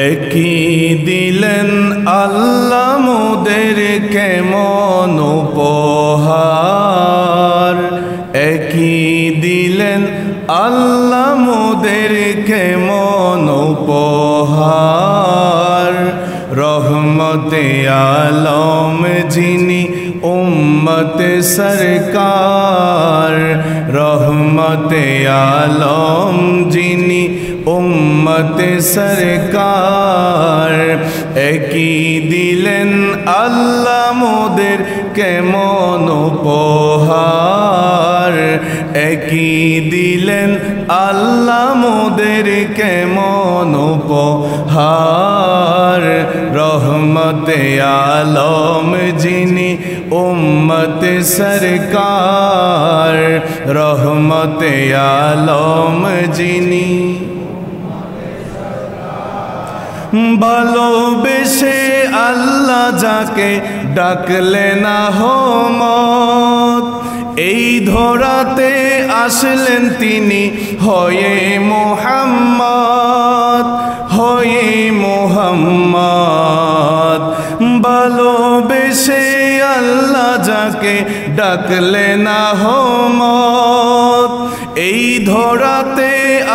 একই দিলেন আল্লাহ মোদের কেমন উপহার, একই দিলেন আল্লাহ মোদের কেমন উপহার। রহমতে আলম যিনি উম্মত সরকার, রহমতে আলম যিনি উম্মত সরকার। একই দিলেন আল্লাহ মোদের কেমন উপহার, একই দিলেন আল্লাহ মোদের কেমন উপহার। রহমতে আলম যিনি উম্মত সরকার, রহমতে আলম যিনি। ভালোবেসে আল্লাহ যাকে ডাকলেন আহমদ, এই ধরাতে আসলেন তিনি হয়ে মুহাম্মদ, হয়ে মুহাম্মদ। ভালোবেসে আল্লাহ যাকে ডাকলেন আহমদ, এই ধরাতে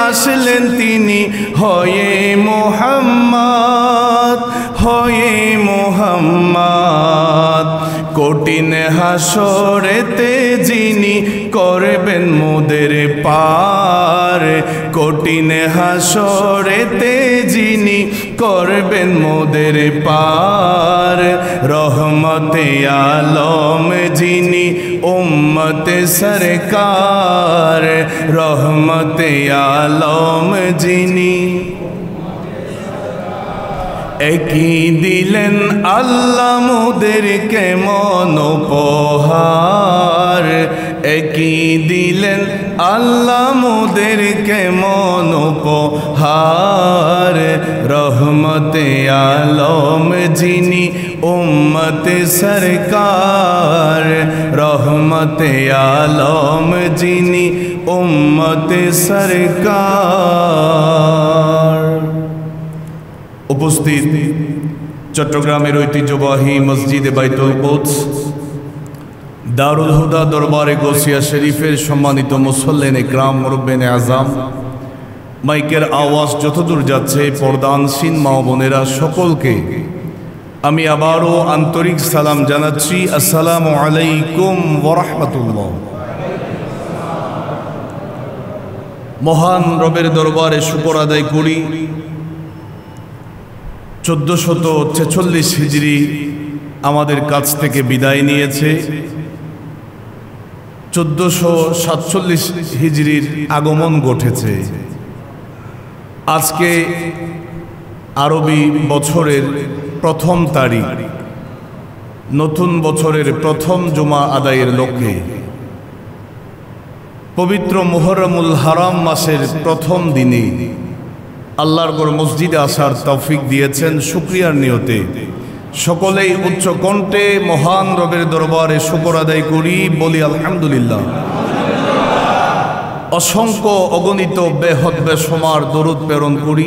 আসলেন তিনি হয়ে মুহাম্মদ, হয়ে মুহাম্মদ। কঠিন হাসরেতে যিনি করবেন মোদের পার, কঠিন হাসরেতে যিনি করবেন মোদের পার। রহমতে আলম যিনি উম্মত সরকার, রহমতে আলম যিনি। একই দিলেন আল্লাহ মোদের কেমন উপহার, একই দিলেন আল্লাহ মোদের কেমন উপহার। রহমতে আলম যিনি উম্মত সরকার, রহমতে আলম যিনি উম্মত সরকার। উপস্থিত চট্টগ্রামের ঐতিহ্যবাহী মসজিদে বাইতুল কুদস দারুল হুদা দরবারে গৌসিয়া শরীফের সম্মানিত মুসল্লিন ইকরাম, মুরব্বিনে আযম, মাইকের আওয়াজ যতদূর যাচ্ছে পর্দানসীন মা বোনেরা সকলকে আমি আবারও আন্তরিক সালাম জানাচ্ছি। আসসালামু আলাইকুম ওয়া রাহমাতুল্লাহ। মহান রবের দরবারে শুকর আদায় করি 1446 হিজরি আমাদের কাছ থেকে বিদায় নিয়েছে, 1447 হিজরির আগমন ঘটেছে। আজকে আরবি বছরের প্রথম তারিখ, নতুন বছরের প্রথম জুমা আদায়ের লক্ষ্যে পবিত্র মুহররমুল হারাম মাসের প্রথম দিনে আল্লাহর ঘর মসজিদে আসার তৌফিক দিয়েছেন। শুকরিয়ার নিয়তে সকলেই উচ্চ কণ্ঠে মহান রবের দরবারে শুকর আদায় করি, বলি আলহামদুলিল্লাহ। অসংখ্য অগণিত বেহদ বেসমার দরুদ প্রেরণ করি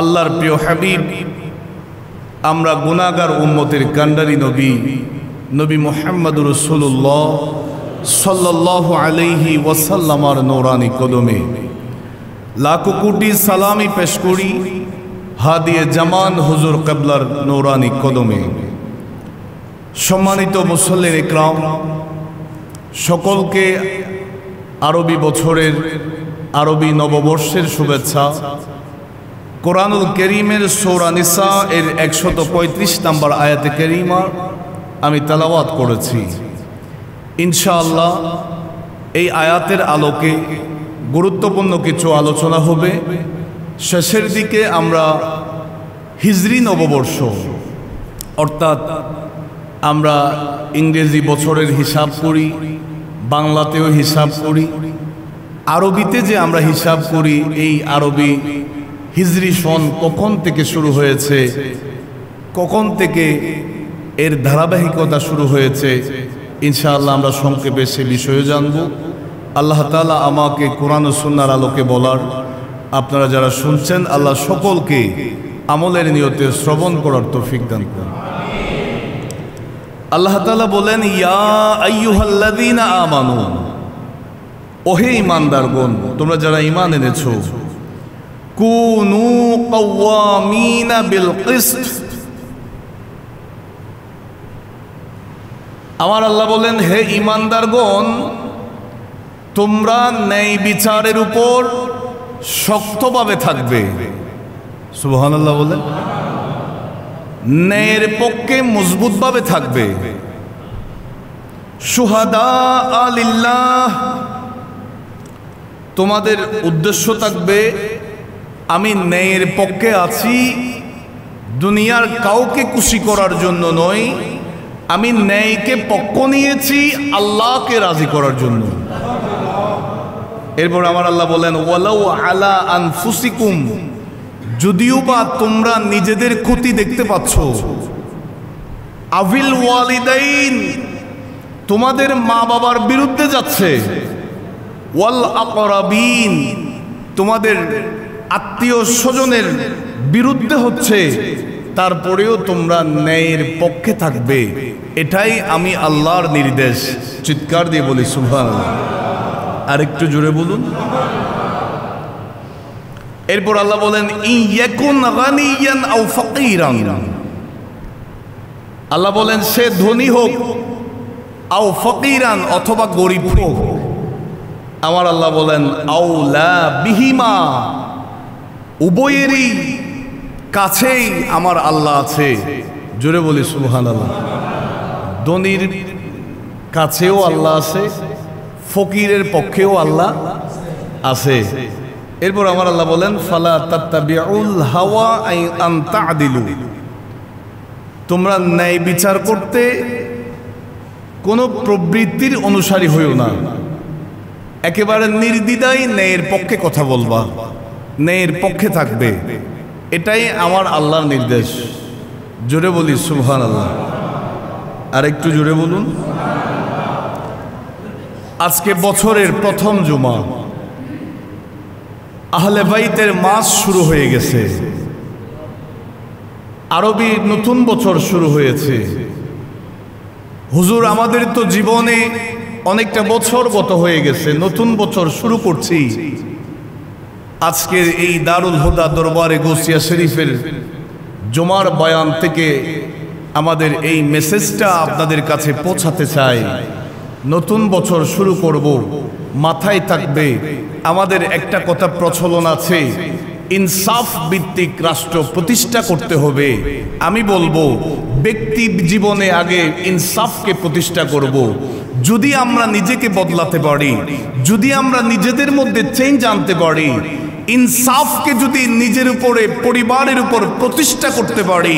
আল্লাহর প্রিয় হাবিব, আমরা গুনাহগার উম্মতের কান্ডারি নবী নবী মুহাম্মদুর রাসূলুল্লাহ সাল্লাল্লাহু আলাইহি ওয়াসাল্লামার নূরানি কদমে লাখো কোটি সালামি পেশ করি হাদিয়ে জামান হুজুর কিবলার নূরানি কদমে। সম্মানিত মুসল্লিন ইকরাম, সকলকে আরবি বছরের আরবি নববর্ষের শুভেচ্ছা। কোরআনুল কারীমের সূরা নিসা এর 135 নম্বর আয়াতে কারীমা আমি তেলাওয়াত করেছি। ইনশাআল্লাহ এই আয়াতের আলোকে গুরুত্বপূর্ণ কিছু আলোচনা হবে। শেষের দিকে আমরা হিজরি নববর্ষ অর্থাৎ আমরা ইংরেজি বছরের হিসাব করি, বাংলাতেও হিসাব করি, আরবিতে যে আমরা হিসাব করি, এই আরবি হিজরি সন কখন থেকে শুরু হয়েছে, কখন থেকে এর ধারাবাহিকতা শুরু হয়েছে, ইনশাআল্লাহ আমরা সংক্ষেপে সে বিষয়ে জানব। আল্লাহ তাআলা আমাকে কোরআন ও সুন্নাহর আলোকে বলার, আপনারা যারা শুনছেন আল্লাহ সকলকে আমলের নিয়তে শ্রবণ করার তৌফিক দান করুন। আল্লাহ তাআলা বলেন, ইয়া আইয়ুহাল্লাযীনা আমানু, ওহে ঈমানদারগণ, তোমরা যারা ঈমান এনেছো, কুনু কাওয়ামিনা বিল কিসত, আমার আল্লাহ বলেন, হে ঈমানদারগণ, তোমরা ন্যায় বিচারের উপর শক্তভাবে থাকবে। সুবহানাল্লাহ বলেন, ন্যায়ের পক্ষে মজবুতভাবে থাকবে। শুহাদা লিল্লাহ, তোমাদের উদ্দেশ্য থাকবে আমি ন্যায়ের পক্ষে আছি, দুনিয়ার কাউকে খুশি করার জন্য নয়, আমি ন্যায়কে পক্ষ নিয়েছি আল্লাহকে রাজি করার জন্য। এরপর আমার আল্লাহ বলেন, ওয়ালাউ আলা আনফুসিকুম, যদিও বা তোমরা নিজেদের ক্ষতি দেখতে পাচ্ছ, আবিল ওয়ালিদাইন, তোমাদের মা বাবার বিরুদ্ধে যাচ্ছে, ওয়াল আকরাবিন, তোমাদের আত্মীয় স্বজনের বিরুদ্ধে হচ্ছে, তারপরেও তোমরা ন্যায়ের পক্ষে থাকবে। এটাই আমি আল্লাহর নির্দেশ। চিৎকার দিয়ে বলি সুবহানাল্লাহ। আর একটু জোরে বলুন। এরপর আল্লাহ বলেন, ইয়াকুন গানিয়ান আও ফাকিরান, আল্লাহ বলেন সে ধনী হোক, আও ফাকিরান, অথবা গরিব হোক, আমার আল্লাহ বলেন আউলা বিহিমা, উভয়েরই কাছেই আমার আল্লাহ আছে। জোরে বলি সুবহানাল্লাহ। ধনীর কাছেও আল্লাহ আছে, ফকিরের পক্ষেও আল্লাহ আছে। এরপর আমার আল্লাহ বলেন, ফালা তাত্তাবিউল হাওয়া আন তা'দিলু, তোমরা ন্যায় বিচার করতে কোনো প্রবৃত্তির অনুসারী হইও না, একেবারে নির্দ্বিধায় ন্যায়ের পক্ষে কথা বলবা, ন্যায়ের পক্ষে থাকবে। এটাই আমার আল্লাহর নির্দেশ। জোরে বলি সুবহানাল্লাহ। আর একটু জোরে বলুন। আজকে বছরের প্রথম জুমা, আহলে বাইতের মাস শুরু হয়ে গেছে, আরবি নতুন বছর শুরু হয়েছে। হুজুর, আমাদের তো জীবনে অনেকটা বছর গত হয়ে গেছে, নতুন বছর শুরু করছি। আজকের এই দারুল হুদা দরবারে গৌসিয়া শরীফের জুমার বয়ান থেকে আমাদের এই মেসেজটা আপনাদের কাছে পৌঁছাতে চাই। নতুন বছর শুরু করব, মাথায় থাকবে আমাদের একটা কথা প্রচলন আছে, ইনসাফ ভিত্তিক রাষ্ট্র প্রতিষ্ঠা করতে হবে। আমি বলবো ব্যক্তি জীবনে আগে ইনসাফকে প্রতিষ্ঠা করব। যদি আমরা নিজেকে বদলাতে পারি, যদি আমরা নিজেদের মধ্যে চেঞ্জ আনতে পারি, ইনসাফকে যদি নিজের উপরে, পরিবারের উপর প্রতিষ্ঠা করতে পারি,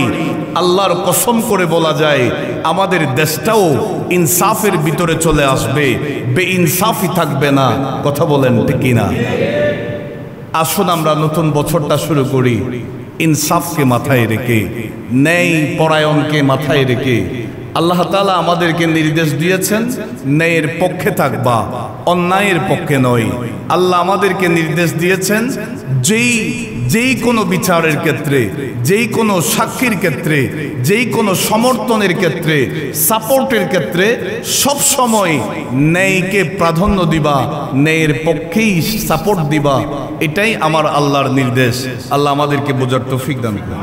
আল্লাহর কসম করে বলা যায় আমাদের দেশটাও ইনসাফের ভিতরে চলে আসবে, বেইনসাফই থাকবে না। কথা বলেন ঠিক কিনা? আসুন আমরা নতুন বছরটা শুরু করি ইনসাফকে মাথায় রেখে, ন্যায় পরায়ণকে মাথায় রেখে। আল্লাহ তাআলা আমাদেরকে নির্দেশ দিয়েছেন ন্যায়ের পক্ষে থাকবা, অন্যায়ের পক্ষে নয়। আল্লাহ আমাদেরকে নির্দেশ দিয়েছেন যেই কোনো বিচারের ক্ষেত্রে, যেই কোনো সাক্ষীর ক্ষেত্রে, যেই কোনো সমর্থনের ক্ষেত্রে, সাপোর্টের ক্ষেত্রে সব সময় ন্যায়কে প্রাধান্য দিবা, ন্যায়ের পক্ষেই সাপোর্ট দিবা। এটাই আমার আল্লাহর নির্দেশ। আল্লাহ আমাদেরকে বোঝার তৌফিক দান করুন।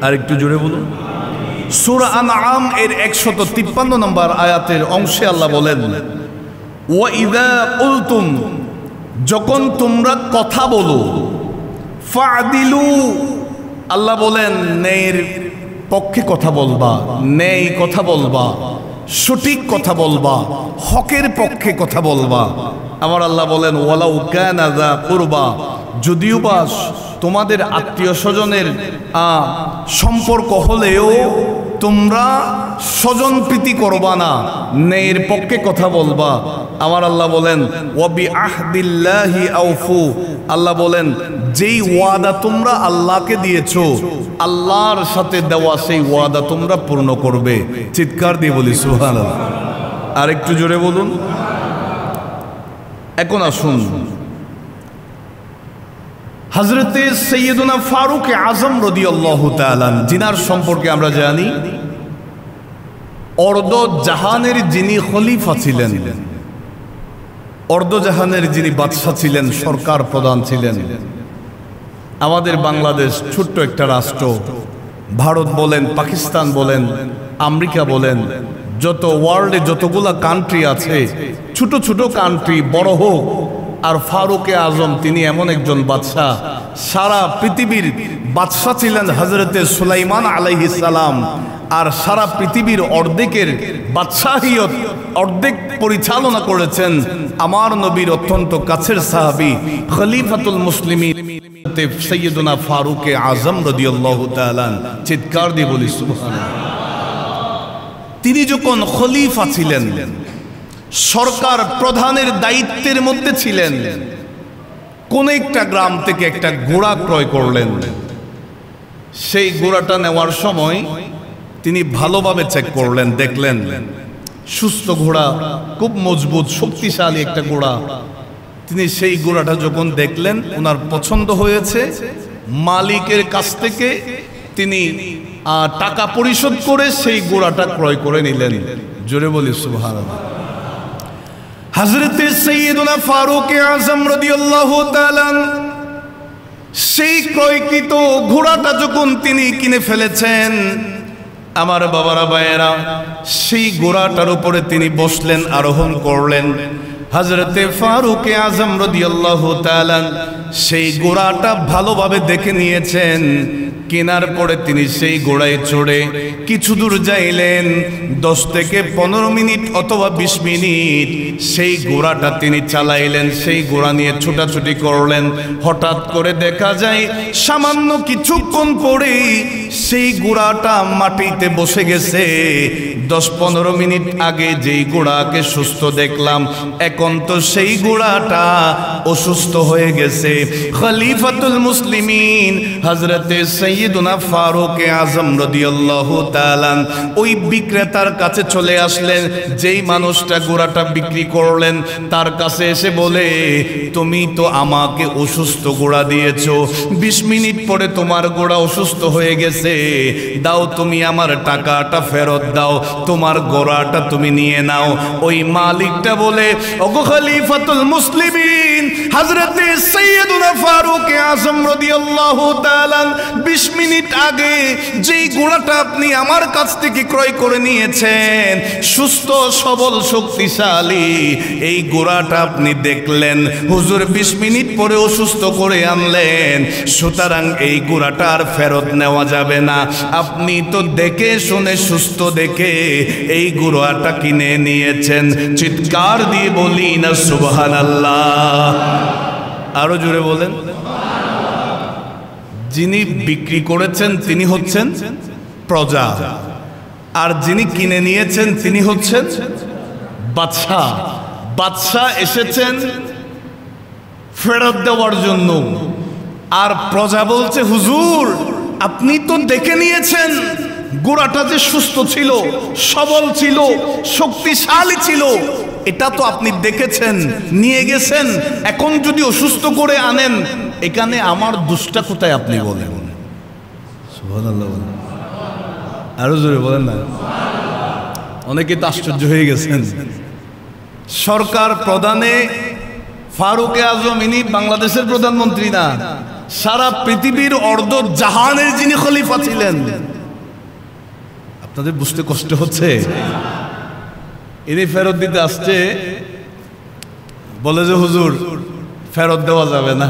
আর একটু জোরে বলুন। সূরা আনআম এর 153 নম্বর আয়াতের অংশে আল্লাহ বলেন, ওয়া ইযা কুলতুম, যখন তোমরা কথা বলো, ফাদিলু, আল্লাহ বলেন ন্যায়ের পক্ষে কথা বলবা, ন্যায় কথা বলবা, সঠিক কথা বলবা, হকের পক্ষে কথা বলবা। আমার আল্লাহ বলেন, ওয়ালাউ কানা যা কুরবা, যদিও বা তোমাদের আত্মীয় স্বজনের সম্পর্ক হলেও তোমরা স্বজন প্রীতি করবা না, ন্যায়ের পক্ষে কথা বলবা। আমার আল্লাহ বলেন, ওয়াবি আহদিল্লাহি আউফু, আল্লাহ বলেন যেই ওয়াদা তোমরা আল্লাহকে দিয়েছো, আল্লাহর সাথে দেওয়া সেই ওয়াদা তোমরা পূর্ণ করবে। চিৎকার দিয়ে বলি সুবহানাল্লাহ। আর একটু জোরে বলুন। এখন আসুন হযরতে সৈয়দনা ফারুক আজম রাদিয়াল্লাহু তাআলা জিনার সম্পর্কে আমরা জানি অর্ধ জাহানের যিনি খলিফা ছিলেন, অর্ধ জাহানের যিনি বাদশা ছিলেন, সরকার প্রধান ছিলেন। আমাদের বাংলাদেশ ছোট্ট একটা রাষ্ট্র, ভারত বলেন, পাকিস্তান বলেন, আমেরিকা বলেন, যত ওয়ার্ল্ডে যতগুলা কান্ট্রি আছে, ছোট ছোট কান্ট্রি বড় হোক, আর ফারুক আজম তিনি এমন একজন বাদশা, সারা পৃথিবীর বাদশা ছিলেন হযরতে সুলাইমান আলাইহিস সালাম, আর সারা পৃথিবীর অর্ধেকের বাদশাহিয়ত অর্ধেক পরিচালনা করেছেন আমার নবীর অত্যন্ত কাছের সাহাবী খলিফাতুল মুসলিমিন সৈয়দনা ফারুক আজম রাদিয়াল্লাহু তাআলা। চিৎকার দিয়ে বলি সুবহানাল্লাহ। তিনি যখন খলিফা ছিলেন, সরকার প্রধানের দায়িত্বের মধ্যে ছিলেন, কোন একটা গ্রাম থেকে একটা ঘোড়া ক্রয় করলেন। সেই ঘোড়াটা নেওয়ার সময় তিনি ভালোভাবে চেক করলেন, দেখলেন সুস্থ ঘোড়া, খুব মজবুত শক্তিশালী একটা ঘোড়া। তিনি সেই ঘোড়াটা যখন দেখলেন, ওনার পছন্দ হয়েছে, মালিকের কাছ থেকে তিনি টাকা পরিশোধ করে সেই ঘোড়াটা ক্রয় করে নিলেন। জোরে বলি সুবহানাল্লাহ। হযরতে সৈয়দনা ফারুক আজম রাদিয়াল্লাহু তাআলা সেই ক্রয়কৃত ঘোড়াটা যখন তিনি কিনে ফেলেছেন, আমার বাবারা ভাইয়েরা, সেই ঘোড়াটার উপরে তিনি বসলেন, আরোহণ করলেন। হযরতে ফারুক আজম রাদিয়াল্লাহু তাআলা সেই ঘোড়াটা ভালোভাবে দেখে নিয়েছেন। কেনার পরে তিনি সেই ঘোড়ায় চড়ে কিছু দূর যাইলেন, 10 থেকে 15 মিনিট অথবা 20 মিনিট সেই ঘোড়াটা তিনি চালাইলেন, সেই ঘোড়া নিয়ে ছোটাছুটি করলেন। হঠাৎ করে দেখা যায় সামান্য কিছুক্ষণ পরেই সেই ঘোড়াটা মাটিতে বসে গেছে। 10-15 মিনিট আগে যেই ঘোড়াকে সুস্থ দেখলাম, এখন তো সেই ঘোড়াটা অসুস্থ হয়ে গেছে। খলিফাতুল মুসলিমিন হযরতে সৈয়দনা ফারুক আজম রাদিয়াল্লাহু তাআলা ওই বিক্রেতার কাছে চলে আসলেন, যেই মানুষটা ঘোড়াটা বিক্রি করলেন তার কাছে এসে বলে, তুমি তো আমাকে অসুস্থ ঘোড়া দিয়েছো, 20 মিনিট পরে তোমার ঘোড়া অসুস্থ হয়ে গেছে, দাও তুমি আমার টাকাটা ফেরত দাও, তোমার ঘোড়াটা তুমি নিয়ে নাও। ওই মালিকটা বলে, ওগো খলিফাতুল মুসলিমিন, হযরতে সৈয়দনা ফারুক আজম রাদিয়াল্লাহু তাআলা 20 মিনিট আগে যেই ঘোড়াটা আপনি আমার কাছ থেকে ক্রয় করে নিয়েছেন, সুস্থ সবল শক্তিশালী, এই ঘোড়াটা আপনি দেখলেন, হুজুর 20 মিনিট পরে অসুস্থ করে আনলেন, সুতরাং এই ঘোড়াটা আর ফেরত নেওয়া যাবে না। আপনি তো দেখে শুনে সুস্থ দেখে এই ঘোড়াটা কিনে নিয়েছেন। চিৎকার দিয়ে বলি না সুবহানাল্লাহ। আরো জোরে বলেন। যিনি বিক্রি করেছেন তিনি হচ্ছেন প্রজা, আর যিনি কিনে নিয়েছেন তিনি হচ্ছেন বাদশা। বাদশা এসেছেন ফেরত দেওয়ার জন্য, আর প্রজা বলছে, হুজুর আপনি তো দেখে নিয়েছেন ঘোড়াটা যে সুস্থ ছিল, সবল ছিল, শক্তিশালী ছিল, এটা তো আপনি দেখেছেন, নিয়ে গেছেন, এখন যদি অসুস্থ করে আনেন, এখানে আমার দোষটা কোথায় আপনি বলেন? সুবহানাল্লাহ। আরো জোরে বলেন না। অনেকে তো আশ্চর্য হয়ে গেছেন। সরকার প্রধানে ফারুক আজম, ইনি বাংলাদেশের প্রধানমন্ত্রী না, সারা পৃথিবীর অর্ধ জাহানের যিনি খলিফা ছিলেন। আপনাদের বুঝতে কষ্ট হচ্ছে? ইনি ফেরত দিতে আসছে, বলে যে হুজুর ফেরত দেওয়া যাবে না।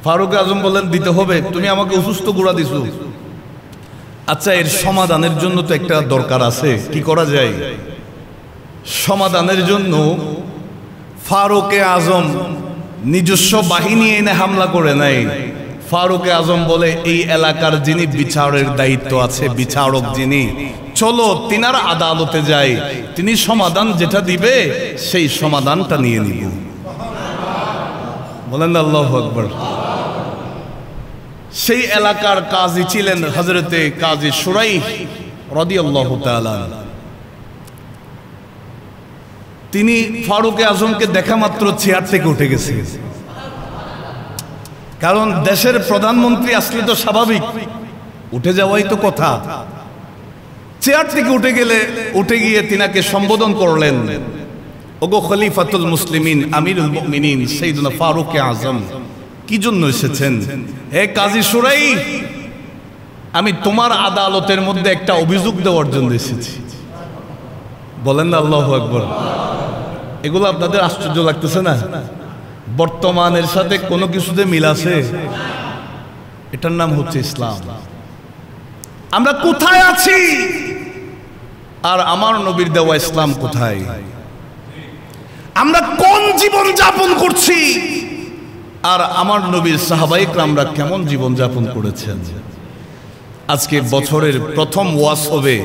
ফারুক আজম বলেন, দিতে হবে, তুমি আমাকে অসুস্থ ঘোড়া দিছো। আচ্ছা, এর সমাধানের জন্য তো একটা দরকার আছে, কি করা যায়? সমাধানের জন্য ফারুক আজম নিজস্ব বাহিনী এনে হামলা করে নাই। ফারুক আজম বলে, এই এলাকার যিনি বিচারের দায়িত্ব আছে, বিচারক যিনি, চলো তিনার আদালতে যাই, তিনি সমাধান যেটা দিবে সেই সমাধানটা নিয়ে নিব। বলেন আল্লাহু আকবার। সেই এলাকার কাজী ছিলেন হযরতে কাজী শুরাইহ রাদিয়াল্লাহু তাআলা। তিনি ফারুক আজমকে দেখা মাত্র চেয়ার থেকে উঠে গেছে। কারণ দেশের প্রধানমন্ত্রী আসলে তো স্বাভাবিক উঠে যাওয়াই তো কথা। চেয়ার থেকে উঠে গিয়ে তিনাকে সম্বোধন করলেন, ওগো খলিফাতুল মুসলিমিন, আমিরুল মুমিনিন সাইয়্যিদুনা ফারুক আজম, কি জন্য এসেছেন? হে কাজী সুরাই, আমি তোমার আদালতের মধ্যে একটা অভিযোগ দেওয়ার জন্য এসেছি। বলেন না আল্লাহু আকবার। এগুলো আপনাদের আশ্চর্য লাগতেছে না? বর্তমানের সাথে কোনো কিছুতে মিল আছে? এটার নাম হচ্ছে ইসলাম। আমরা কোথায় আছি আর আমার নবীর দেওয়া ইসলাম কোথায়? আমরা কোন জীবন যাপন করছি আর আমার নবীর সাহাবায়ে কেরামরা কেমন জীবন যাপন করেছেন? আজকে বছরের প্রথম ওয়াজ হবে,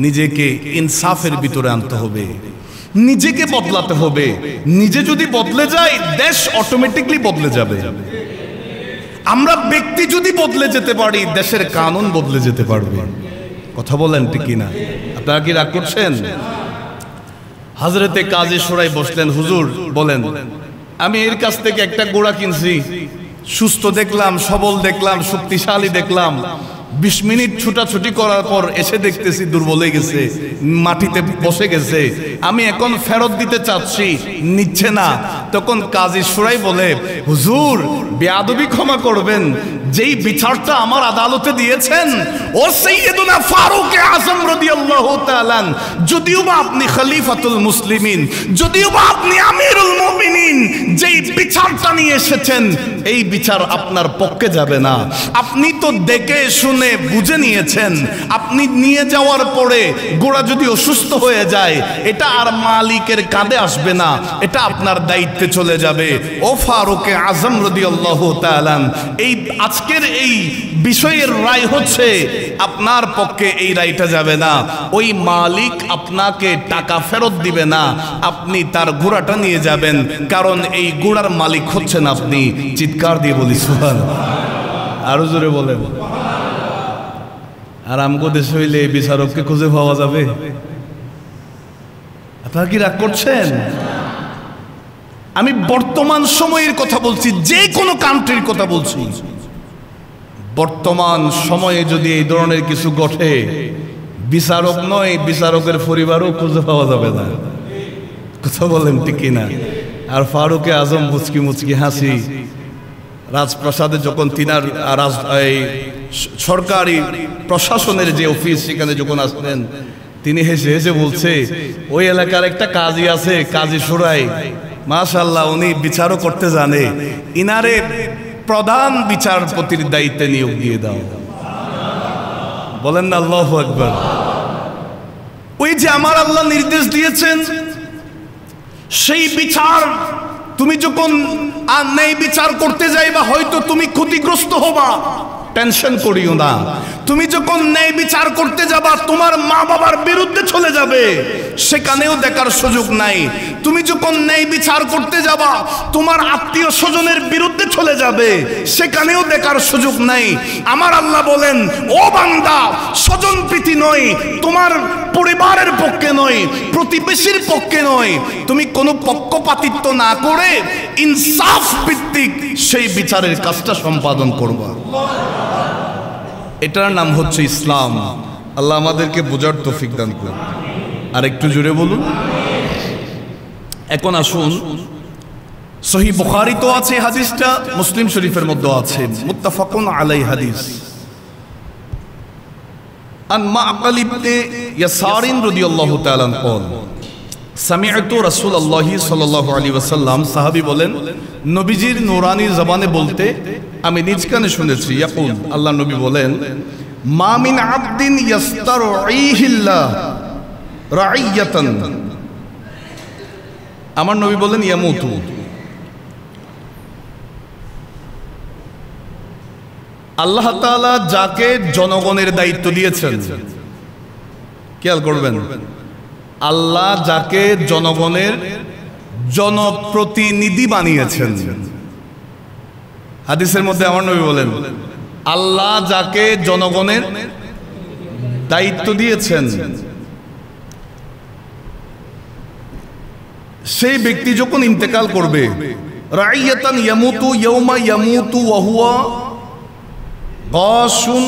নিজেকে ইনসাফের ভিতরে আনতে হবে, নিজেকে বদলাতে হবে। নিজে যদি বদলে যায়, দেশ অটোমেটিকলি বদলে যাবে। আমরা ব্যক্তি যদি বদলে যেতে পারি, দেশের কানুন বদলে যেতে পারবে। কথা বলেন ঠিক কিনা? আপনারা কি রাগ করছেন? হযরতে কাজী সুরাই বসলেন, হুজুর বলেন, আমি এর কাছ থেকে একটা ঘোড়া কিনছি, সুস্থ দেখলাম, সবল দেখলাম, শক্তিশালী দেখলাম। 20 মিনিট ছুটাছুটি করার পর এসে দেখতেছি দুর্বল হয়ে গেছে, মাটিতে বসে গেছে। আমি এখন ফেরত দিতে চাচ্ছি, নিচ্ছে না। তখন কাজী সুরাই বলে, হুজুর বেয়াদবি ক্ষমা করবেন, যেই বিচারটা আমার আদালতে দিয়েছেন ও সাইয়্যিদুনা ফারুক আজম রাদিয়াল্লাহু তাআলা, যদিও বা আপনি খলিফাতুল মুসলিমিন, যদিও বা আপনি আমিরুল মুমিনিন, যেই বিচারটা নিয়ে এসেছেন এই বিচার আপনার পক্ষে যাবে না। আপনি তো দেখে শুনে বুঝে নিয়েছেন। আপনি নিয়ে যাওয়ার পরে ঘোড়া যদি অসুস্থ হয়ে যায়, এটা আর মালিকের কাঁধে আসবে না, এটা আপনার দায়িত্বে চলে যাবে। ও ফারুক আজম রাদিয়াল্লাহু তাআলা, এই আজকের এই বিষয়ের রায় হচ্ছে আপনার পক্ষে এই রায়টা যাবে না। ওই মালিক আপনাকে টাকা ফেরত দিবে না, আপনি তার ঘোড়াটা নিয়ে যাবেন, কারণ এই ঘোড়ার মালিক হচ্ছেন আপনি। চিৎকার দিয়ে বলি সুবহানাল্লাহ। আরো জোরে বলেন। আর আমগো দেশে হইলে এই বিচারককে খুঁজে পাওয়া যাবে? আপনারা কি রাগ করছেন? আমি বর্তমান সময়ের কথা বলছি, যে কোনো কান্ট্রির কথা বলছি। বর্তমান সময়ে যদি এই ধরনের কিছু ঘটে, বিচারক নয়, বিচারকের পরিবারও খুঁজে পাওয়া যাবে না। কথা বলেন ঠিক কিনা? আর ফারুকে আজম মুচকি মুচকি হাসি, রাজপ্রাসাদে যখন তিনার সরকারি প্রশাসনের যে অফিস, সেখানে যখন আসলেন, তিনি হেসে হেসে বলছে, ওই এলাকার একটা কাজী আছে, কাজী সুরাই, মাশাআল্লাহ, উনি বিচারও করতে জানে, ইনারে প্রধান বিচারপতির দায়িত্বে নিয়োগ দিয়ে দাও। বলেন না আল্লাহু আকবার। ওই যে আমার আল্লাহ নির্দেশ দিয়েছেন, সেই বিচার তুমি যখন আর ন্যায় বিচার করতে যাইবা, হয়তো তুমি ক্ষতিগ্রস্ত হবা, টেনশন করিও না। তুমি যখন ন্যায় বিচার করতে যাবা, তোমার মা বাবার বিরুদ্ধে চলে যাবে, সেখানেও দেখার সুযোগ নাই। তুমি যখন ন্যায় বিচার করতে যাবা, তোমার আত্মীয় স্বজনের বিরুদ্ধে চলে যাবে, সেখানেও দেখার সুযোগ নাই। আমার আল্লাহ বলেন, ও বান্দা, স্বজন প্রীতি নয়, তোমার পরিবারের পক্ষে নয়, প্রতিবেশীর পক্ষে নয়, তুমি কোনো পক্ষপাতিত্ব না করে ইনসাফ ভিত্তিক সেই বিচারের কাজটা সম্পাদন করবা। এটার নাম হচ্ছে ইসলাম। আল্লাহ আমাদেরকে বোঝার তৌফিক দান করুন। আর একটু জোরে বলুন। এখন আসুন, সহিহ বুখারী তো আছে হাদিসটা, মুসলিম শরীফের মধ্যে আছে, মুত্তাফাকুন আলাই হাদিস। আন মা'কাল ইবনে ইয়াসারিন রাদিয়াল্লাহু তাআলা قال সামি'তু রাসূলুল্লাহি সাল্লাল্লাহু আলাইহি ওয়াসাল্লাম, সাহাবী বলেন, নবীজির নূরানি জবানে বলতে আমি নিজ কানে শুনেছি, ইয়াকুল, আল্লাহ নবী বলেন, মা মিন আবদিন ইয়াস্তারঈহিল্লাহ রাইয়াতান, আমার নবী বলেন, ইয়ামুতু, আল্লাহ তাআলা যাকে জনগণের দায়িত্ব দিয়েছেন, খেয়াল করবেন, আল্লাহ যাকে জনগণের জনপ্রতিনিধি বানিয়েছেন। হাদিসের মধ্যে আমার নবী বলেন, আল্লাহ যাকে জনগণের দায়িত্ব দিয়েছেন, সেই ব্যক্তি যখন ইন্তেকাল করবে, রাইয়াতান ইয়ামুতু ইয়াউমা ইয়ামুতু ওয়া হুয়া গাশুন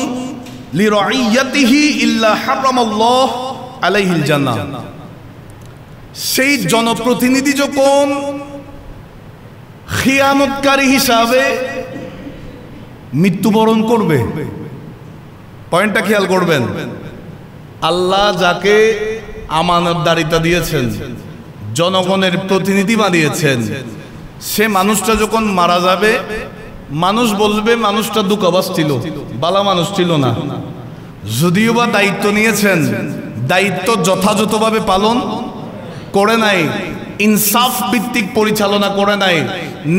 লিরাইয়াতিহি ইল্লা হারামাল্লাহ আলাইহিল জান্নাহ। সেই জনপ্রতিনিধি যখন খিয়ানতকারী হিসাবে মৃত্যুবরণ করবে, পয়েন্টটা খেয়াল করবেন, আল্লাহ যাকে আমানতদারিতা দিয়েছেন, জনগণের প্রতিনিধি বানিয়েছেন, সে মানুষটা যখন মারা যাবে, মানুষ বলবে মানুষটা দুঃখবাস ছিল, বালা মানুষ ছিল না। যদিও বা দায়িত্ব নিয়েছেন, দায়িত্ব যথাযথভাবে পালন করে নাই, ইনসাফ ভিত্তিক পরিচালনা করে নাই,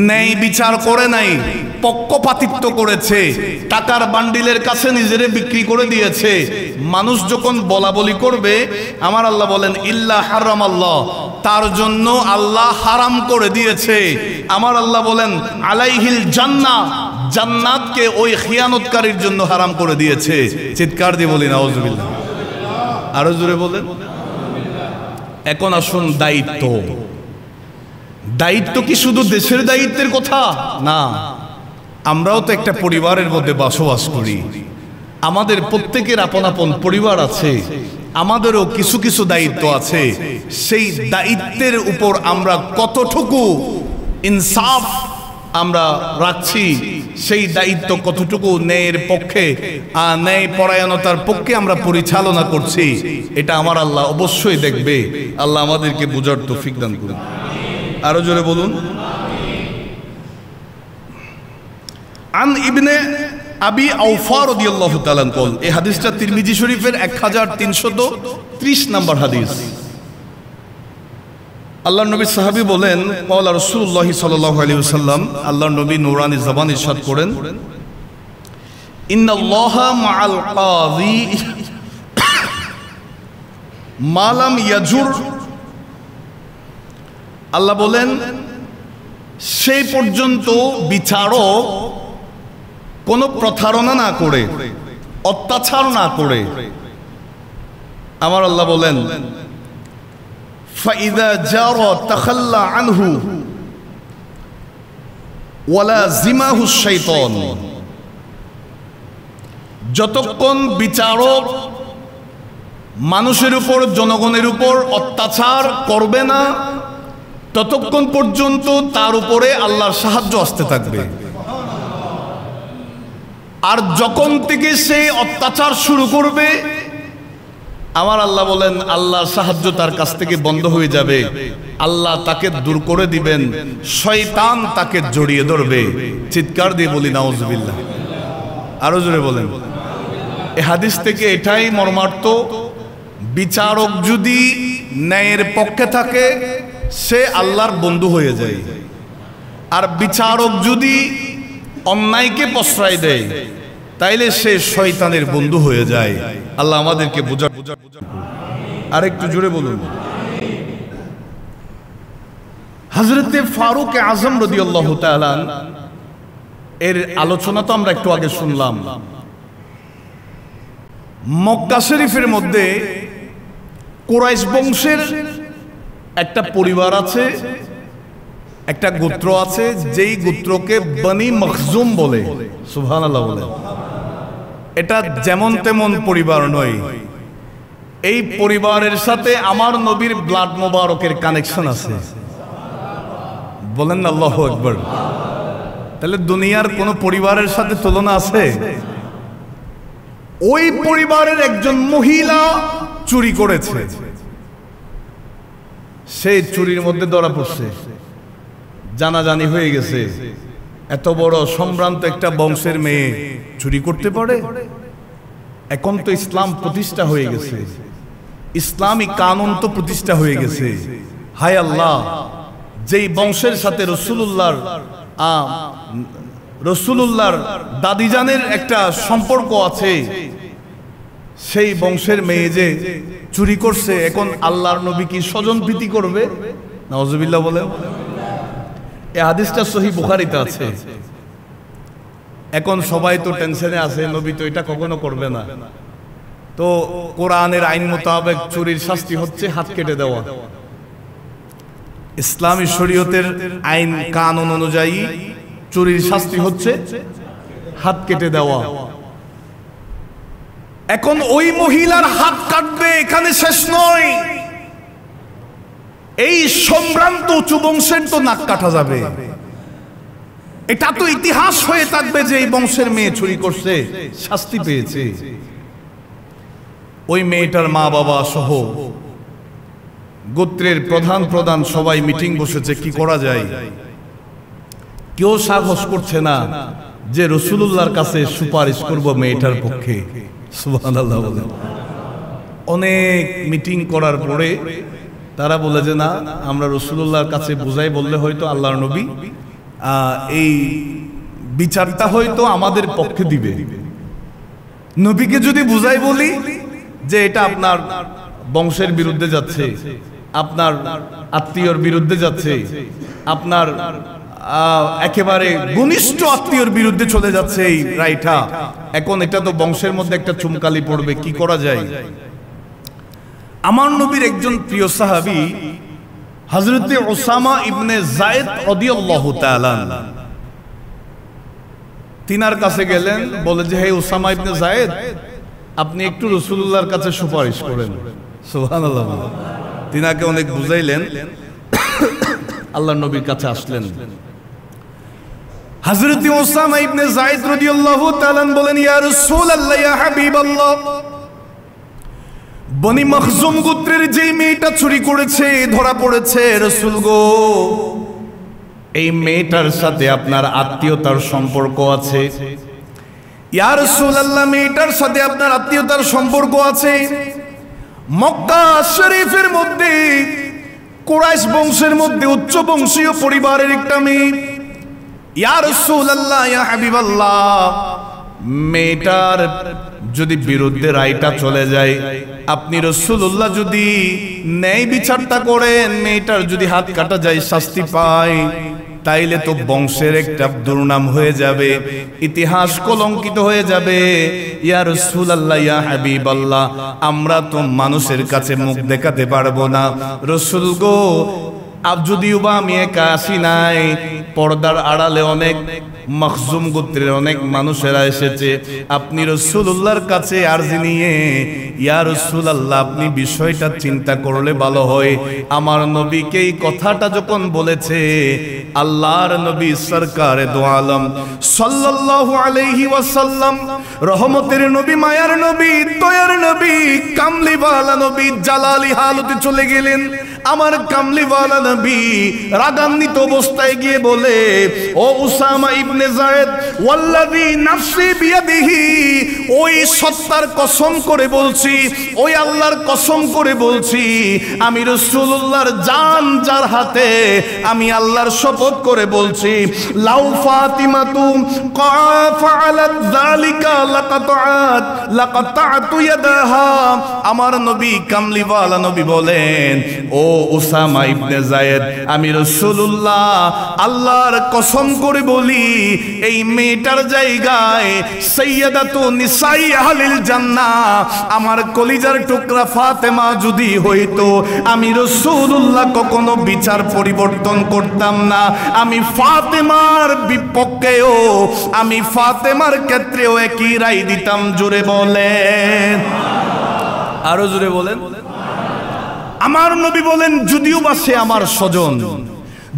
ন্যায় বিচার করে নাই, পক্ষপাতিত্ব করেছে, টাকার বান্ডিলের কাছে নিজেরে বিক্রি করে দিয়েছে। মানুষ যখন বলা বলি করবে, আমার আল্লাহ বলেন ইল্লা হারামাল্লাহ, তার জন্য আল্লাহ হারাম করে দিয়েছে। আমার আল্লাহ বলেন আলাইহিল জান্নাহ, জান্নাতকে ওই খিয়ানতকারীর জন্য হারাম করে দিয়েছে। চিৎকার দিয়ে বলি নাউজুবিল্লাহ, আরো জোরে বলেন। এখন আসুন দায়িত্ব। দায়িত্ব কি শুধু দেশের দায়িত্বের কথা না, আমরাও তো একটা পরিবারের মধ্যে বসবাস করি, আমাদের প্রত্যেকের আপন আপন পরিবার আছে, আমাদেরও কিছু কিছু দায়িত্ব আছে। সেই দায়িত্বের উপর আমরা কতটুকু ইনসাফ আমরা রাখছি, সেই দায়িত্ব কতটুকু ন্যায়ের পক্ষে, ন্যায় পরায়ণতার পক্ষে আমরা পরিচালনা করছি, এটা আমার আল্লাহ অবশ্যই দেখবে। আল্লাহ আমাদেরকে বুঝার তৌফিক দান করুন। আরো জোরে বলুন। আন ইবনে আবি আওফা রাদিয়াল্লাহু তাআলা কল, এই হাদিসটা তিরমিজি শরীফের 1330 নম্বর হাদিস। আল্লাহর নবী সাহাবী বলেন, ক্বালা রাসূলুল্লাহ সাল্লাল্লাহু আলাইহি ওয়াসাল্লাম, আল্লাহর নবী নূরানী জবান ইরশাদ করেন, ইন্নাল্লাহা মাআল কাযী মা লাম ইয়াজুর। আল্লাহ বলেন সেই পর্যন্ত বিচারক কোনো প্রতারণা না করে, অত্যাচার না করে, আমার আল্লাহ বলেন ফাইদা জারা তাখাল্লা আনহু ওয়ালা জিমাহু শাইতান, যতক্ষণ বিচারক মানুষের উপর, জনগণের উপর অত্যাচার করবে না, ততক্ষণ পর্যন্ত তার উপরে আল্লাহর সাহায্য আসতে থাকবে। আর যখন থেকে সে অত্যাচার শুরু করবে, আমার আল্লাহ বলেন আল্লাহর সাহায্য তার কাছ থেকে বন্ধ হয়ে যাবে, আল্লাহ তাকে দূর করে দিবেন, শয়তান তাকে জড়িয়ে ধরবে। চিৎকার দিয়ে বলি নাউজুবিল্লাহ, আরো জোরে বলেন। এই হাদিস থেকে এটাই মর্মার্থ, বিচারক যদি ন্যায়ের পক্ষে থাকে সে আল্লাহর বন্ধু হয়ে যায়, আর বিচারক যদি অন্যায়কে প্রশ্রয় দেয় তাইলে সে শয়তানের বন্ধু হয়ে যায়। আল্লাহ আমাদেরকে বুঝা। আর একটু জোরে বলুন। হযরতে ফারুক আযম রাদিয়াল্লাহু তাআলা এর আলোচনা তো আমরা একটু আগে শুনলাম। মক্কা শরীফের মধ্যে কুরাইশ বংশের একটা পরিবার আছে, একটা গোত্র আছে, যেই গোত্রকে বনি মখজুম বলে। সুবহানাল্লাহ বলে। এটা যেমন তেমন পরিবার নয়, এই পরিবারের সাথে আমার নবীর ব্লাড মোবারকের কানেকশন আছে। বলেন না আল্লাহু আকবার। তাহলে দুনিয়ার কোন পরিবারের সাথে তুলনা আছে? ওই পরিবারের একজন মহিলা চুরি করেছে, সেই চুরির মধ্যে ধরা পড়ছে, জানাজানি হয়ে গেছে। এত বড় সম্ভ্রান্ত একটা বংশের মেয়ে চুরি করতে পারে? এখন তো ইসলাম প্রতিষ্ঠা হয়ে গেছে, ইসলামী কানুন তো প্রতিষ্ঠা হয়ে গেছে। হায় আল্লাহ, যেই বংশের সাথে রসুলুল্লাহর দাদিজানের একটা সম্পর্ক আছে, সেই বংশের মেয়ে যে চুরি করছে, এখন আল্লাহর নবী কি স্বজন প্রীতি করবে? নাউজুবিল্লাহ বলেন। এই হাদিসটা সহিহ বুখারীতে আছে। এখন সবাই তো টেনশনে আছে, নবী তো এটা কখনো করবে না। তো কোরআনের আইন মোতাবেক চুরির শাস্তি হচ্ছে হাত কেটে দেওয়া। ইসলামী শরীয়তের আইন কানুন অনুযায়ী চুরির শাস্তি হচ্ছে হাত কেটে দেওয়া। এখন ওই মহিলার হাত কাটবে, এখানে শেষ নয়। এই সম্ভ্রান্ত উঁচু বংশের তো নাক কাটা যাবে, এটা তো ইতিহাস হয়ে থাকবে যে এই বংশের মেয়ে চুরি করছে, শাস্তি পেয়েছে। ওই মেয়েটার মা বাবা সহ গোত্রের প্রধান সবাই মিটিং বসেছে, কি করা যায়। কেউ সাহস করছে না যে রাসূলুল্লাহর কাছে সুপারিশ করব মেয়েটার পক্ষে। সুবহানাল্লাহ। অনেক মিটিং করার পরে তারা বলে যে না, আমরা রাসূলুল্লাহর কাছে বুঝাই বললে হয়তো আল্লাহর নবী এই বিচারটা হয়তো আমাদের পক্ষে দিবে। নবীকে যদি বুঝাই বলি যে এটা আপনার বংশের বিরুদ্ধে যাচ্ছে, আপনার আত্মীয়র বিরুদ্ধে যাচ্ছে, আপনার একেবারে ঘনিষ্ঠ আত্মীয়র বিরুদ্ধে চলে যাচ্ছে এই রায়টা, এখন এটা তো বংশের মধ্যে একটা চুমকালি পড়বে, কি করা যায়। আমার নবীর একজন প্রিয় সাহাবী হযরত উসামা ইবনে যায়েদ রাদিয়াল্লাহু তাআলা তিনার কাছে গেলেন, বলে যে হে উসামা ইবনে যায়েদ, আপনি একটু রাসূলুল্লাহর কাছে সুপারিশ করেন। সুবহানাল্লাহ। তিনাকে অনেক বুঝাইলেন, আল্লাহর নবীর কাছে আসলেন। হযরত উসামা ইবনে যায়েদ রাদিয়াল্লাহু তাআলা বলেন, ইয়া রাসূলুল্লাহ, ইয়া হাবিবাল্লাহ, বনি মখজুম গোত্রের যে মেয়েটা চুরি করেছে ধরা পড়েছে, রাসূল গো, এই মেয়েটার সাথে আপনার আত্মীয়তার সম্পর্ক আছে। ইয়া রাসূলুল্লাহ, মেয়েটার সাথে আপনার আত্মীয়তার সম্পর্ক আছে। মক্কা শরীফের মধ্যে কুরাইশ বংশের মধ্যে উচ্চ বংশীয় পরিবারের একটা মেয়ে। ইয়া রাসূলুল্লাহ, ইয়া হাবিবাল্লাহ, মেয়েটার যদি বিরুদ্ধে রায়টা চলে যায়, আপনি রাসূলুল্লাহ যদি ন্যায় বিচারটা করেন, মেয়েটার যদি হাত কাটা যায়, শাস্তি পায়, তাইলে তো বংশের একটা দুর্নাম হয়ে যাবে, ইতিহাস কলঙ্কিত হয়ে যাবে। ইয়া রাসূলুল্লাহ, ইয়া হাবিবাল্লাহ, আমরা তো মানুষের কাছে মুখ দেখাতে পারবো না। রাসূল গো, যদিও বা আমি একা আসি নাই, পর্দার আড়ালে অনেক মখজুম গোত্রের অনেক মানুষেরা এসেছে, আপনি রাসূলুল্লাহর কাছে আরজি নিয়ে, ইয়া রাসূলুল্লাহ, আপনি বিষয়টা চিন্তা করলে ভালো হয়। আমার নবীকে এই কথাটা যখন বলেছে, আল্লাহর নবী সরকারে দো আলম সাল্লাল্লাহু আলাইহি ওয়াসাল্লাম, রহমতের নবী, মায়ার নবী, দয়ার নবী, কামলিওয়ালা নবী জালালি হালতে চলে গেলেন। আমার কামলিওয়ালা নবী রাগান্বিত অবস্থায় গিয়ে বলে, ও উসামা ইবনে যায়েদ, ওয়াল্লাযী নাফসি বিয়াদিহি, ওই সত্তার কসম করে বলছি, ওই আল্লাহর কসম করে বলছি, আমি রাসূলুল্লাহর জান যার হাতে, আমি আল্লাহর শপথ করে বলছি, লাউ ফাতিমাতু ফাআলাত যালিকা লাকাতাতু ইয়াদাহা। আমার নবী কামলিওয়ালা নবী বলেন, ও উসামা ইবনে যায়েদ, আমি রাসূলুল্লাহ আল্লাহর কসম করে বলি, এই মেয়েটার জায়গায় সাইয়্যিদাতু নিসাই আহলিল জান্নাহ আমার কলিজার টুকরা ফাতেমা যদি হইতো, আমি রাসূলুল্লাহ কখনো বিচার পরিবর্তন করতাম না। আমি ফাতেমার বিপক্ষেও, আমি ফাতেমার ক্ষেত্রেও একই রায় দিতাম। জোরে বলেন, আরো জোরে বলেন। আমার নবী বলেন, যদিও বা সে আমার স্বজন,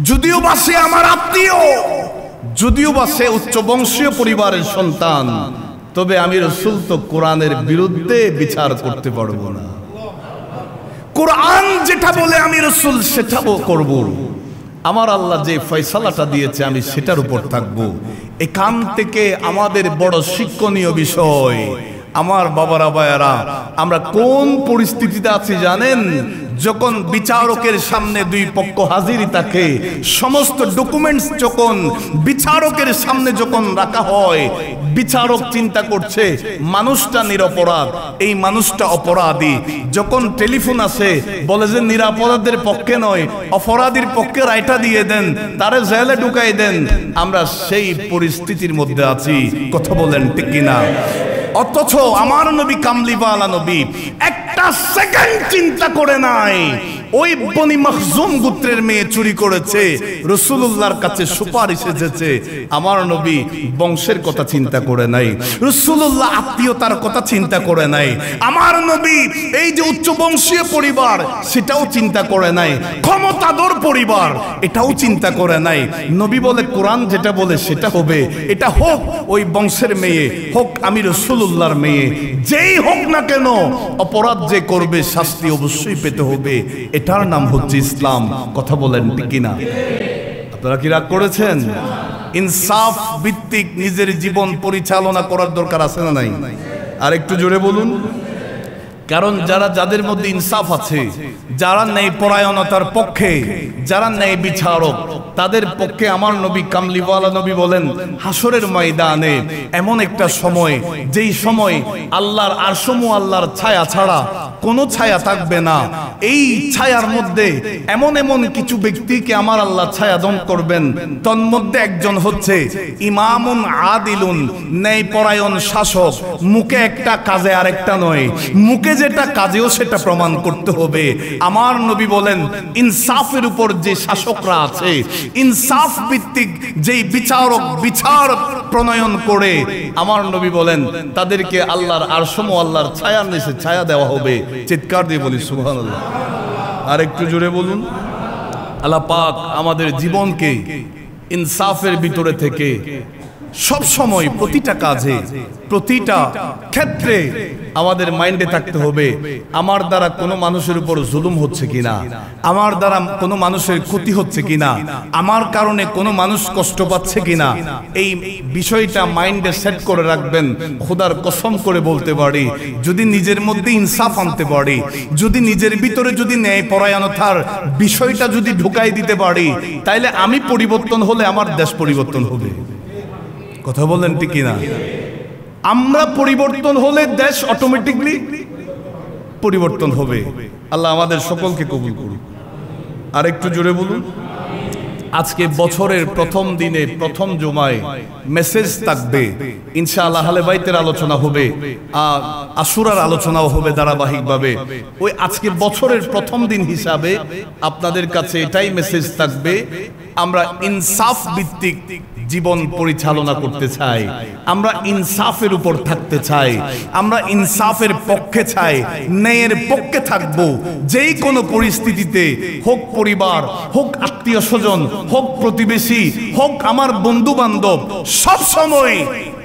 যদিও বা সে আমার আত্মীয়, যদিও বা সে উচ্চ বংশীয় পরিবারের সন্তান, তবে আমি রাসূল তো কোরআনের বিরুদ্ধে বিচার করতে পারবো না। কোরআন যেটা বলে আমি রাসূল সেটাও করব। আমার আল্লাহ যে ফয়সালাটা দিয়েছে আমি সেটার উপর থাকবো। এখান থেকে আমাদের বড় শিক্ষণীয় বিষয়, আমার বাবারা ভাইয়ারা, আমরা কোন পরিস্থিতিতে আছি জানেন? যখন বিচারকের সামনে দুই পক্ষ হাজিরি থাকে, সমস্ত ডকুমেন্টস যখন বিচারকের সামনে যখন রাখা হয়, বিচারক চিন্তা করছে মানুষটা নিরপরাধ, এই মানুষটা অপরাধী। যখন টেলিফোন আসে, বলে যে নিরাপরাধের পক্ষে নয়, অপরাধীর পক্ষে রায়টা দিয়ে দেন, তারে জেলে ঢুকাই দেন। আমরা সেই পরিস্থিতির মধ্যে আছি, কথা বলেন ঠিক কিনা? অথচ আমার নবী কামলিওয়ালা নবী একটা সেকেন্ড চিন্তা করে নাই, ওই বনি মাখজুম গোত্রের মেয়ে চুরি করেছে, রাসূলুল্লাহর কাছে সুপারিশ এসেছে। আমার নবী বংশের কথা চিন্তা করে নাই, রাসূলুল্লাহ আত্মীয়তার কথা চিন্তা করে নাই, আমার নবী এই যে উচ্চ বংশীয় পরিবার সেটাও চিন্তা করে নাই, ক্ষমতাধর পরিবার এটাও চিন্তা করে নাই। নবী বলে কোরআন যেটা বলে সেটা হবে, এটা হোক ওই বংশের মেয়ে, হোক আমি রাসূলুল্লাহর মেয়ে, যেই হোক না কেন অপরাধ যে করবে শাস্তি অবশ্যই পেতে হবে। এটার নাম হচ্ছে ইসলাম। কথা বলেন ঠিক কিনা? আপনারা কি রাগ করেছেন? ইনসাফ ভিত্তিক নিজের জীবন পরিচালনা করার দরকার আছে না নাই? আর একটু জোরে বলুন। কারণ যাদের মধ্যে ইনসাফ আছে, যারা ন্যায় পরায়ণতার পক্ষে, যারা ন্যায় বিচারক, তাদের পক্ষে আমার নবী কামলিওয়ালা নবী বলেন হাসরের ময়দানে এমন একটা সময়, যেই সময় আল্লাহর আরশমু আল্লাহর ছায়া ছাড়া কোনো ছায়া থাকবে না। এই ছায়ার মধ্যে এমন এমন কিছু ব্যক্তিকে আমার আল্লাহ ছায়া দান করবেন, তন্মধ্যে একজন হচ্ছে ইমামুন আদিলুন, ন্যায় পরায়ণ শাসক। মুখে একটা কাজে আরেকটা নয়, মুখে যেটা কাজেও সেটা প্রমাণ করতে হবে। আমার নবী বলেন ইনসাফের উপর যে শাসকরা আছে, ইনসাফ ভিত্তিক যেই বিচারক বিচার প্রণয়ন করে, আমার নবী বলেন তাদেরকে আল্লাহর আরশম ও আল্লাহর ছায়ার নিচে ছায়া দেওয়া হবে। চিৎকার দিয়ে বলি সুবহানাল্লাহ। আর একটু জোরে বলুন। আল্লাহ পাক আমাদের জীবনকে ইনসাফের ভিতরে থেকে সব সময় প্রতিটা কাজে প্রতিটা ক্ষেত্রে আমাদের মাইন্ডে থাকতে হবে আমার দ্বারা কোনো মানুষের উপর জুলুম হচ্ছে কিনা, আমার দ্বারা কোনো মানুষের ক্ষতি হচ্ছে কিনা, আমার কারণে কোনো মানুষ কষ্ট পাচ্ছে কিনা। এই বিষয়টা মাইন্ডে সেট করে রাখবেন। খোদার কসম করে বলতে পারি, যদি নিজের মধ্যে ইনসাফ আনতে পারি, যদি নিজের ভিতরে যদি ন্যায় পরায়ণতার বিষয়টা যদি ঢুকাই দিতে পারি, তাইলে আমি পরিবর্তন হলে আমার দেশ পরিবর্তন হবে। কথা বলেন ঠিক কিনা? আমরা পরিবর্তন হলে দেশ অটোমেটিকলি পরিবর্তন হবে। আল্লাহ আমাদের সকলকে কবুল করুন। আর একটু জোরে বলুন। আজকে বছরের প্রথম দিনে প্রথম জুমায় মেসেজ থাকবে ইনশাআল্লাহ। আহলে বাইতের আলোচনা হবে, আশুরার আলোচনাও হবে ধারাবাহিকভাবে। ওই আজকে বছরের প্রথম দিন হিসাবে আপনাদের কাছে এটাই মেসেজ থাকবে, আমরা ইনসাফ ভিত্তিক জীবন পরিচালনা করতে চাই, আমরা ইনসাফের উপর থাকতে চাই, আমরা ইনসাফের পক্ষে চাই, ন্যায়ের পক্ষে থাকব। যেই কোনো পরিস্থিতিতে হোক পরিবার, হোক আত্মীয় স্বজন, হোক প্রতিবেশী, হোক আমার বন্ধু বান্ধব, সব সময়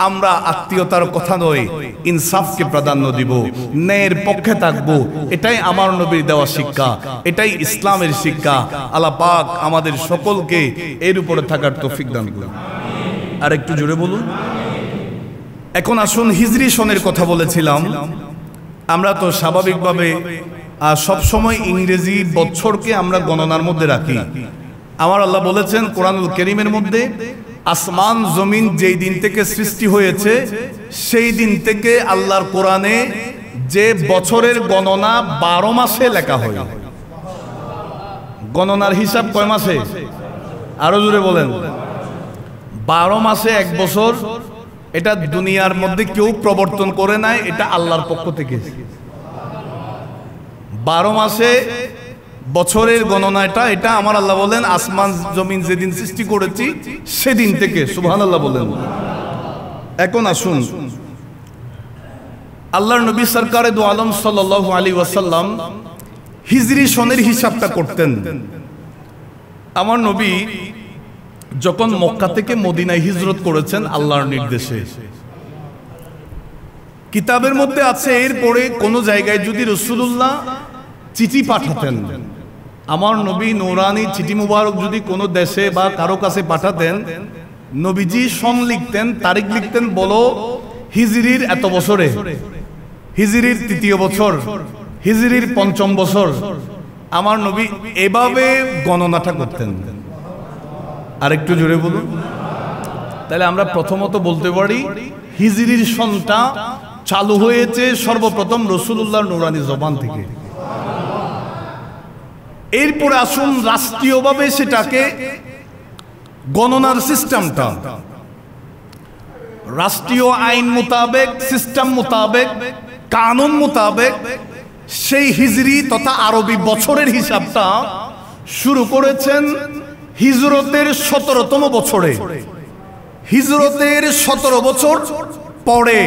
আমরা আত্মীয়তার কথা নয়, ইনসাফকে প্রাধান্য দিব, ন্যায়ের পক্ষে থাকব। এটাই আমার নবীর দেওয়া শিক্ষা, এটাই ইসলামের শিক্ষা। আল্লাহ পাক আমাদের সকলকে এর উপরে থাকার তৌফিক দান করুন। আর একটু জোরে বলুন। এখন আসুন হিজরি সনের কথা বলেছিলাম। আমরা তো স্বাভাবিকভাবে সব সময় ইংরেজি বছরকে আমরা গণনার মধ্যে রাখি। আমার আল্লাহ বলেছেন কোরআনুল কারীমের মধ্যে, আসমান জমিন যেই দিন থেকে সৃষ্টি হয়েছে সেই দিন থেকে আল্লাহর কোরআনে যে বছরের গণনা 12 মাসে লেখা হয়। গণনার হিসাব কয় মাসে? আরো জোরে বলেন। 12 মাসে এক বছর। এটা দুনিয়ার মধ্যে কেউ প্রবর্তন করে নাই, এটা আল্লাহর পক্ষ থেকে। 12 মাসে বছরের গণনাটা, এটা আমার আল্লাহ বলেন আসমান জমিন যেদিন সৃষ্টি করেছি সেদিন থেকে। সুবহানাল্লাহ বলেন। এখন আসুন, আল্লাহর নবী সরকারে দু আলম সাল্লাল্লাহু আলাইহি ওয়াসাল্লাম হিজরি সনের হিসাবটা করতেন। আমার নবী যখন মক্কা থেকে মদিনায় হিজরত করেছেন আল্লাহর নির্দেশে, কিতাবের মধ্যে আছে এরপরে কোন জায়গায় যদি রাসূলুল্লাহ চিঠি পাঠাতেন, আমার নবী নূরানি চিঠি মুবারক যদি কোনো দেশে বা কারো কাছে পাঠাতেন, নবীজি সন লিখতেন, তারিখ লিখতেন, বলো হিজরির এত বছরে, হিজরির 3য় বছর, হিজরির 5ম বছর। আমার নবী এভাবে গণনাটা করতেন। আর একটু জোরে বলুন। তাহলে আমরা প্রথমত বলতে পারি হিজরির সনটা চালু হয়েছে সর্বপ্রথম রাসূলুল্লাহর নূরানি জবান থেকে। এরপরে আসুন রাষ্ট্রীয়ভাবে সেটাকে গণনার সিস্টেমটা রাষ্ট্রীয় আইন মোতাবেক, সিস্টেম মোতাবেক, কানুন মোতাবেক সেই হিজরি তথা আরবি বছরের হিসাবটা শুরু করেছেন হিজরতের 17তম বছরে। হিজরতের 17 বছর পরে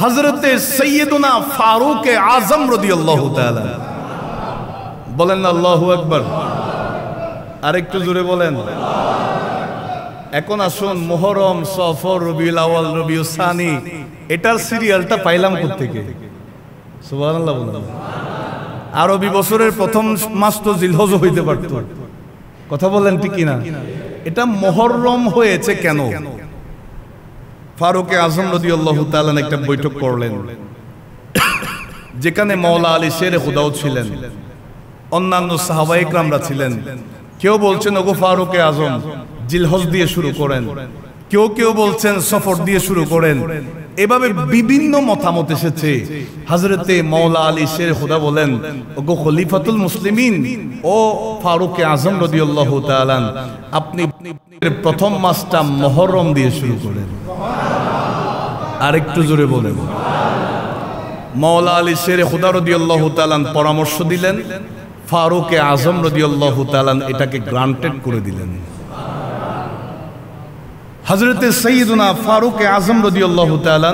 হযরতে সাইয়্যিদুনা ফারুক আযম রাদিয়াল্লাহু তাআলা, বলেন না আল্লাহু আকবার, আরেকটু জোরে বলেন। এখন আসুন মুহররম, সফর, রবিউল আউয়াল, রবিউল সানি, এটার সিরিয়ালটা পাইলাম কোত্থেকে? সুবহানাল্লাহ বলুন। আরবি বছরের প্রথম মাস তো জিলহজ হইতে পারত, কথা বলেন ঠিক কিনা? এটা মুহররম হয়েছে কেন? ফারুক আযম রাদিয়াল্লাহু তাআলা একটা বৈঠক করলেন, যেখানে মাওলা আলী শেরে খুদাও ছিলেন, অন্যান্য সাহাবায়ে কেরামরা ছিলেন। কেউ বলছেন ওগো ফারুক আযম জিলহজ দিয়ে শুরু করেন, কেউ বলছেন সফর দিয়ে শুরু করেন। এভাবে বিভিন্ন মতামত এসেছে। হযরতে মাওলা আলী শের খুদা বলেন, ওগো খলিফাতুল মুসলিমিন, ও ফারুক আযম রাদিয়াল্লাহু তাআলা, আপনি প্রথম মাসটা মুহররম দিয়ে শুরু করেন। আরেকটু জোরে বলেন। মাওলা আলী শের খুদা রাদিয়াল্লাহু তাআলা পরামর্শ দিলেন, ফারুক আযম রাদিয়াল্লাহু তাআলা এটাকে গ্রান্টেড করে দিলেন। হযরতে সাইয়্যিদুনা ফারুক আযম রাদিয়াল্লাহু তাআলা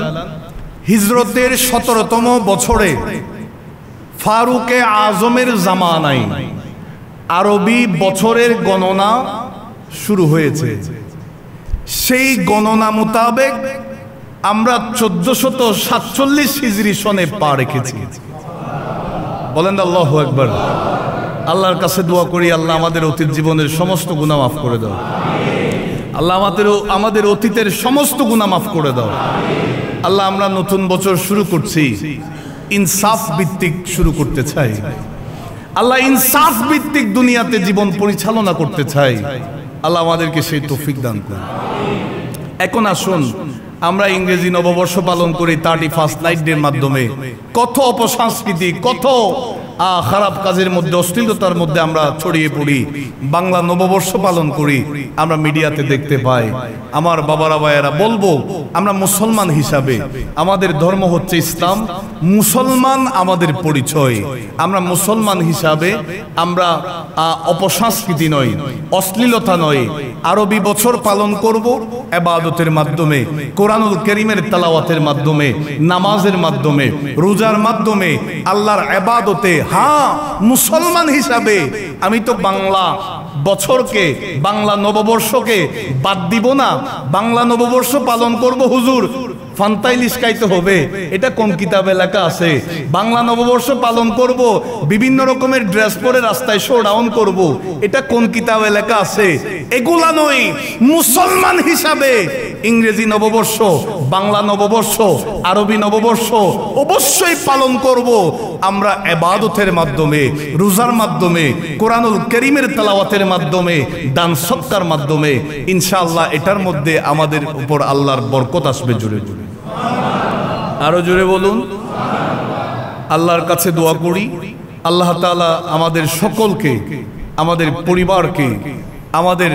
হিজরতের 17তম বছরে ফারুক আযমের জামানায় আরবি বছরের গণনা শুরু হয়েছে। সেই গণনা মোতাবেক আমরা 1447 হিজরি সনে পা রেখেছি। বলেন আল্লাহু আকবার। আল্লাহর কাছে দোয়া করি, আল্লাহ আমাদের অতীত জীবনের সমস্ত গুনাহ মাফ করে দাও। আল্লাহ আমাদের অতীতের সমস্ত গুনাহ মাফ করে দাও। আল্লাহ আমরা নতুন বছর শুরু করছি, ইনসাফ ভিত্তিক শুরু করতে চাই। আল্লাহ ইনসাফ ভিত্তিক দুনিয়াতে জীবন পরিচালনা করতে চাই। আল্লাহ আমাদেরকে সেই তৌফিক দান করুন। এখন আসুন, আমরা ইংরেজি নববর্ষ পালন করি 31st নাইট ডের মাধ্যমে। কত অপসংস্কৃতি, কত খারাপ কাজের মধ্যে, অশ্লীলতার মধ্যে আমরা ছড়িয়ে পড়ি। বাংলা নববর্ষ পালন করি, আমরা মিডিয়াতে দেখতে পাই। আমার বাবারা ভাইয়েরা বলবো, আমরা মুসলমান হিসাবে আমাদের ধর্ম হচ্ছে ইসলাম, মুসলমান আমাদের পরিচয়। আমরা মুসলমান হিসাবে আমরা অপসংস্কৃতি নয়, অশ্লীলতা নয়, আরবি বছর পালন করব ইবাদতের মাধ্যমে, কোরআনুল কারীমের তেলাওয়াতের মাধ্যমে, নামাজের মাধ্যমে, রোজার মাধ্যমে, আল্লাহর ইবাদতে। হ্যাঁ, মুসলমান হিসাবে আমি তো বাংলা বছরকে, বাংলা নববর্ষকে বাদ দিব না। বাংলা নববর্ষ পালন করব হুজুর, ফান্তাইলিশ খাইতে হবে, এটা কোন কিতাবে লেখা আছে? বাংলা নববর্ষ পালন করব, বিভিন্ন রকমের ড্রেস পরে রাস্তায় শো ডাউন করব, এটা কোন কিতাবে লেখা আছে? এগুলা নয়। মুসলমান হিসাবে ইংরেজি নববর্ষ, বাংলা নববর্ষ, আরবি নববর্ষ অবশ্যই পালন করব। আমরা ইবাদতের মাধ্যমে, রোজার মাধ্যমে, কোরআনুল কারীমের তেলাওয়াতের মাধ্যমে, দান সদকার মাধ্যমে, ইনশাআল্লাহ এটার মধ্যে আমাদের উপর আল্লাহর বরকত আসবে। জোরে জোরে আরো জোরে বলুন। আল্লাহর কাছে দোয়া করি, আল্লাহ তাআলা আমাদের সকলকে, আমাদের পরিবারকে, আমাদের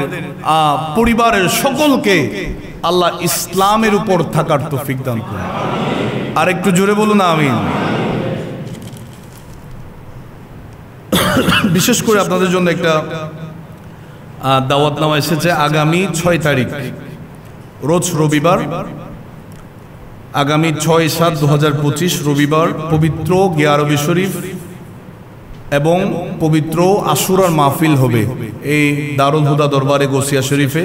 পরিবারের সকলকে আল্লাহ ইসলামের উপর থাকার তৌফিক দান করুন। আর একটু জোরে বলুন আমিন। বিশেষ করে আপনাদের জন্য একটা দাওয়াতনামা এসেছে। আগামী 6 তারিখ রোজ রবিবার, আগামী 6/7/2025 রবিবার পবিত্র গিয়া আরবি শরীফ এবং পবিত্র আশুরার মাহফিল হবে এই দারুল হুদা দরবারে গোসিয়া শরীফে।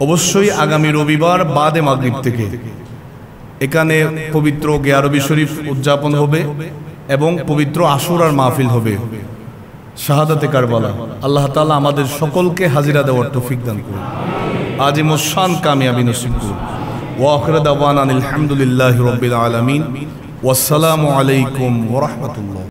অবশ্যই আগামী রবিবার বাদে মাগরিব থেকে এখানে পবিত্র গিয়া আরবি শরীফ উদযাপন হবে এবং পবিত্র আশুরার মাহফিল হবে, শাহাদাতে কারবালা। আল্লাহ তাআলা আমাদের সকলকে হাজিরা দেওয়ার তৌফিক দান করুন। আজিমুশ শান কামিয়াবি নসিব করুন। ওয়া আখিরু দাওয়ানা আলহামদুলিল্লাহি রাব্বিল আলামিন। ওয়াসসালামু আলাইকুম ওয়া রাহমাতুল্লাহ।